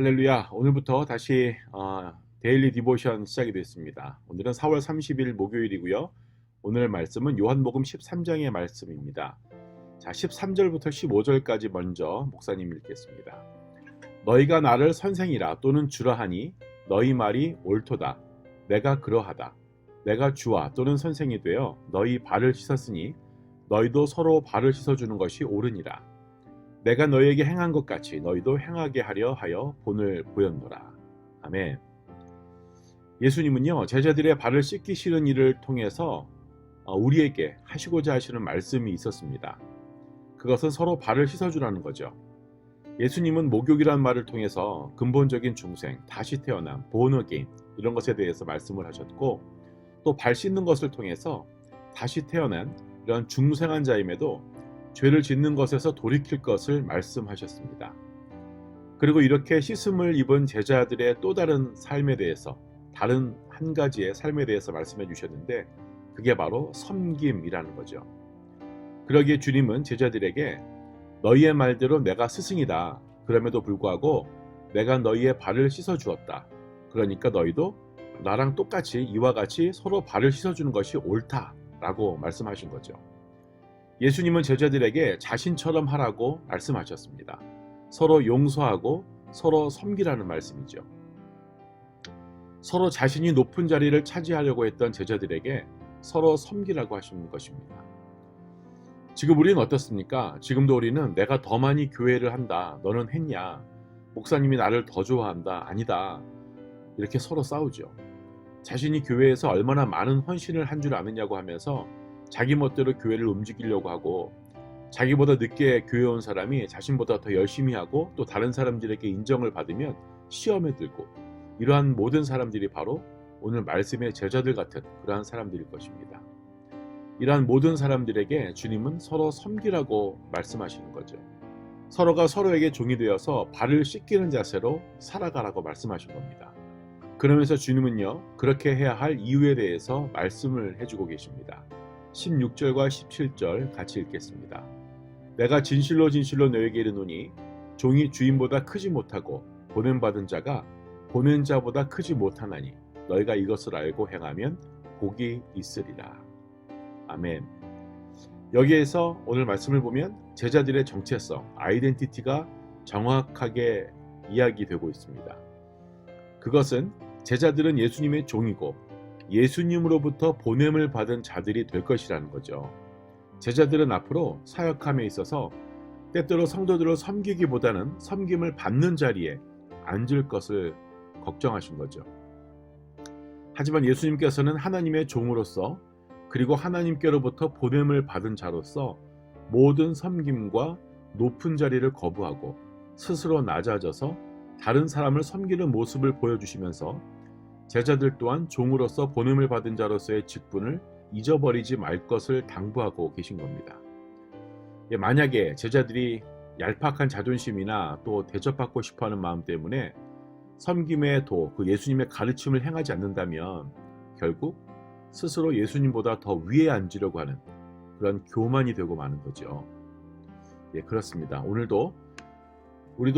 할렐루야. 오늘부터 다시 데일리 디보션 시작이 됐습니다. 오늘은 4월 30일 목요일이고요. 오늘 말씀은 요한복음 13장의 말씀입니다. 자, 13절부터 15절까지 먼저 목사님 읽겠습니다. 너희가 나를 선생이라 또는 주라 하니 너희 말이 옳도다. 내가 그러하다. 내가 주와 또는 선생이 되어 너희 발을 씻었으니 너희도 서로 발을 씻어주는 것이 옳으니라. 내가 너희에게 행한 것 같이 너희도 행하게 하려 하여 본을 보였노라. 아멘. 예수님은요, 제자들의 발을 씻기시는 일을 통해서 우리에게 하시고자 하시는 말씀이 있었습니다. 그것은 서로 발을 씻어주라는 거죠. 예수님은 목욕이란 말을 통해서 근본적인 중생, 다시 태어남, born again 이런 것에 대해서 말씀을 하셨고, 또 발 씻는 것을 통해서 다시 태어난 이런 중생한 자임에도 죄를 짓는 것에서 돌이킬 것을 말씀하셨습니다. 그리고 이렇게 씻음을 입은 제자들의 또 다른 삶에 대해서, 다른 한 가지의 삶에 대해서 말씀해 주셨는데, 그게 바로 섬김이라는 거죠. 그러기에 주님은 제자들에게 너희의 말대로 내가 스승이다. 그럼에도 불구하고 내가 너희의 발을 씻어 주었다. 그러니까 너희도 나랑 똑같이 이와 같이 서로 발을 씻어 주는 것이 옳다라고 말씀하신 거죠. 예수님은 제자들에게 자신처럼 하라고 말씀하셨습니다. 서로 용서하고 서로 섬기라는 말씀이죠. 서로 자신이 높은 자리를 차지하려고 했던 제자들에게 서로 섬기라고 하시는 것입니다. 지금 우리는 어떻습니까? 지금도 우리는 내가 더 많이 교회를 한다. 너는 했냐? 목사님이 나를 더 좋아한다. 아니다. 이렇게 서로 싸우죠. 자신이 교회에서 얼마나 많은 헌신을 한 줄 아느냐고 하면서 자기 멋대로 교회를 움직이려고 하고, 자기보다 늦게 교회 온 사람이 자신보다 더 열심히 하고 또 다른 사람들에게 인정을 받으면 시험에 들고, 이러한 모든 사람들이 바로 오늘 말씀의 제자들 같은 그러한 사람들일 것입니다. 이러한 모든 사람들에게 주님은 서로 섬기라고 말씀하시는 거죠. 서로가 서로에게 종이 되어서 발을 씻기는 자세로 살아가라고 말씀하신 겁니다. 그러면서 주님은요, 그렇게 해야 할 이유에 대해서 말씀을 해주고 계십니다. 16절과 17절 같이 읽겠습니다. 내가 진실로 진실로 너에게 이르노니 종이 주인보다 크지 못하고 보냄받은 자가 보낸 자보다 크지 못하나니 너희가 이것을 알고 행하면 복이 있으리라. 아멘. 여기에서 오늘 말씀을 보면 제자들의 정체성, 아이덴티티가 정확하게 이야기되고 있습니다. 그것은 제자들은 예수님의 종이고 예수님으로부터 보냄을 받은 자들이 될 것이라는 거죠. 제자들은 앞으로 사역함에 있어서 때때로 성도들을 섬기기보다는 섬김을 받는 자리에 앉을 것을 걱정하신 거죠. 하지만 예수님께서는 하나님의 종으로서, 그리고 하나님께로부터 보냄을 받은 자로서 모든 섬김과 높은 자리를 거부하고 스스로 낮아져서 다른 사람을 섬기는 모습을 보여주시면서 제자들 또한 종으로서 보냄을 받은 자로서의 직분을 잊어버리지 말 것을 당부하고 계신 겁니다. 만약에 제자들이 얄팍한 자존심이나 또 대접받고 싶어하는 마음 때문에 섬김의 도, 그 예수님의 가르침을 행하지 않는다면 결국 스스로 예수님보다 더 위에 앉으려고 하는 그런 교만이 되고 마는 거죠. 그렇습니다. 우리도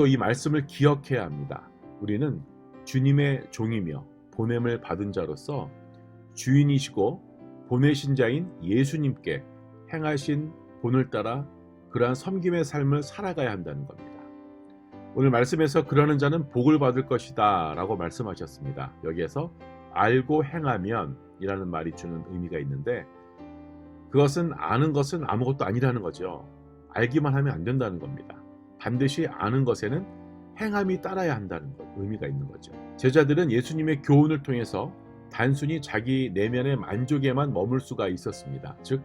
이 말씀을 기억해야 합니다. 우리는 주님의 종이며 보냄을 받은 자로서 주인이시고 보내신 자인 예수님께 행하신 본을 따라 그러한 섬김의 삶을 살아가야 한다는 겁니다. 오늘 말씀에서 그러는 자는 복을 받을 것이다 라고 말씀하셨습니다. 여기에서 알고 행하면 이라는 말이 주는 의미가 있는데, 그것은 아는 것은 아무것도 아니라는 거죠. 알기만 하면 안 된다는 겁니다. 반드시 아는 것에는 행함이 따라야 한다는 것, 의미가 있는 거죠. 제자들은 예수님의 교훈을 통해서 단순히 자기 내면의 만족에만 머물 수가 있었습니다. 즉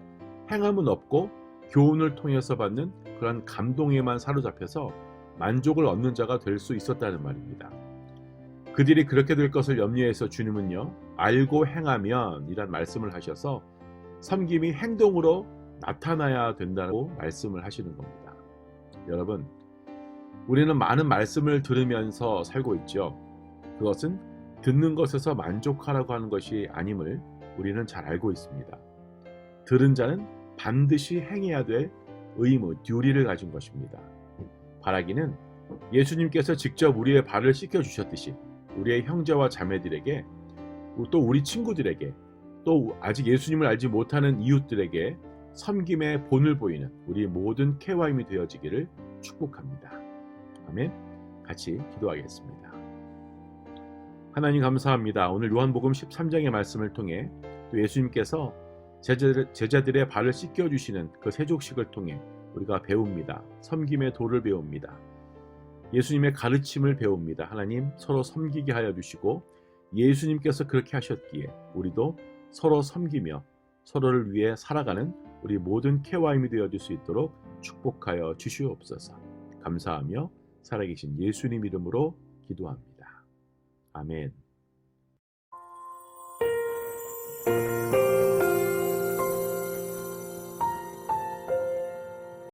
행함은 없고 교훈을 통해서 받는 그런 감동에만 사로잡혀서 만족을 얻는 자가 될 수 있었다는 말입니다. 그들이 그렇게 될 것을 염려해서 주님은요, 알고 행하면 이란 말씀을 하셔서 섬김이 행동으로 나타나야 된다고 말씀을 하시는 겁니다. 여러분, 우리는 많은 말씀을 들으면서 살고 있죠. 그것은 듣는 것에서 만족하라고 하는 것이 아님을 우리는 잘 알고 있습니다. 들은 자는 반드시 행해야 될 의무, 듀리를 가진 것입니다. 바라기는 예수님께서 직접 우리의 발을 씻겨 주셨듯이 우리의 형제와 자매들에게, 또 우리 친구들에게, 또 아직 예수님을 알지 못하는 이웃들에게 섬김의 본을 보이는 우리 모든 KYM이 되어지기를 축복합니다. 아멘. 같이 기도하겠습니다. 하나님 감사합니다. 오늘 요한복음 13장의 말씀을 통해 또 예수님께서 제자들의 발을 씻겨주시는 그 세족식을 통해 우리가 배웁니다. 섬김의 도를 배웁니다. 예수님의 가르침을 배웁니다. 하나님, 서로 섬기게 하여 주시고 예수님께서 그렇게 하셨기에 우리도 서로 섬기며 서로를 위해 살아가는 우리 모든 KYM이 되어줄 수 있도록 축복하여 주시옵소서. 감사하며 살아계신 예수님 이름으로 기도합니다. 아멘.